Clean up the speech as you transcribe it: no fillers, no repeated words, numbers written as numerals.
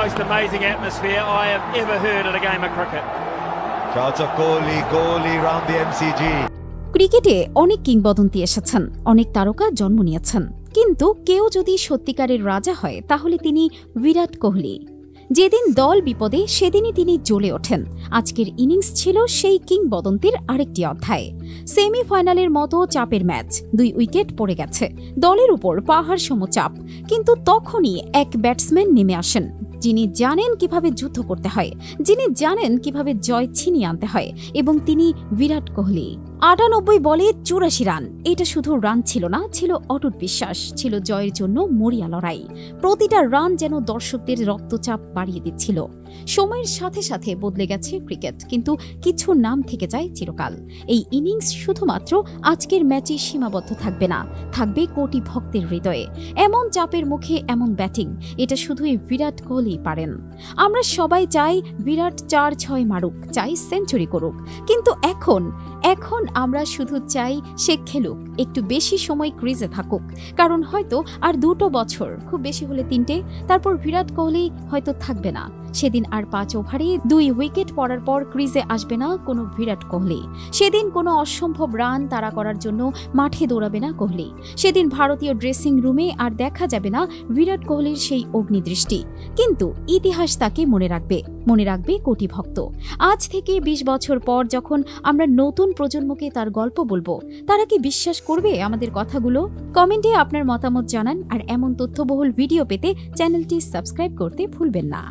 most amazing atmosphere I have ever heard at a game of cricket. Shouts of Kohli round the MCG. ক্রিকেটে অনেক কিংবদন্তি এসেছেন, অনেক তারকা জন্ম নিয়েছেন, কিন্তু কেউ যদি সত্যিকারের রাজা হয় তাহলে তিনি বিরাট কোহলি। যেদিন দল বিপদে সেদিনই তিনি জ্বলে ওঠেন। আজকের ইনিংস ছিল সেই কিংবদন্তির আরেকটি অধ্যায়। সেমিফাইনালের মতো চাপের ম্যাচ, 2 উইকেট পড়ে গেছে, দলের উপর পাহাড় সম চাপ, কিন্তু তখনই এক ব্যাটসম্যান নেমে আসেন যিনি জানেন কিভাবে যুদ্ধ করতে হয়, যিনি জানেন কিভাবে জয় ছিনিয়ে আনতে হয়, এবং তিনি বিরাট কোহলি। 98 বলে 84 রান, এটা শুধু রান ছিল না, ছিল অটুট বিশ্বাস, ছিল জয়ের জন্য মরিয়া লড়াই। প্রতিটা রান যেন দর্শকদের রক্তচাপ বাড়িয়ে দিচ্ছিল। সময়ের সাথে সাথে বদলে গেছে ক্রিকেট, কিন্তু কিছু নাম থেকে যায় চিরকাল। এই ইনিংস শুধুমাত্র আজকের ম্যাচে সীমাবদ্ধ থাকবে না, থাকবে কোটি ভক্তের হৃদয়ে। এমন চাপের মুখে এমন ব্যাটিং, এটা শুধুই বিরাট কোহলি পারেন। আমরা সবাই চাই বিরাট 4-6 মারুক, চাই সেঞ্চুরি করুক, কিন্তু এখন আমরা শুধু চাই সে খেলুক, একটু বেশি সময় ক্রিজে থাকুক, কারণ হয়তো আর 2 বছর, খুব বেশি হলে 3টে, তারপর বিরাট কোহলি হয়তো থাকবে না। সেদিন আর 5 ওভারে 2 উইকেট পড়ার পর ক্রিজে আসবে না কোনো বিরাট কোহলি। সেদিন কোনো অসম্ভব রান তাড়া করার জন্য মাঠে দৌড়াবে না কোহলি। সেদিন ভারতীয় ড্রেসিং রুমে আর দেখা যাবে না বিরাট কোহলির সেই অগ্নিদৃষ্টি, কিন্তু ইতিহাস তাকে মনে রাখবে কোটি ভক্ত। আজ থেকে 20 বছর পর যখন আমরা নতুন প্রজন্মকে তার গল্প বলবো, তারা কি বিশ্বাস করবে আমাদের কথাগুলো? কমেন্টে আপনার মতামত জানান, আর এমন তথ্যবহুল ভিডিও পেতে চ্যানেলটি সাবস্ক্রাইব করতে ভুলবেন না।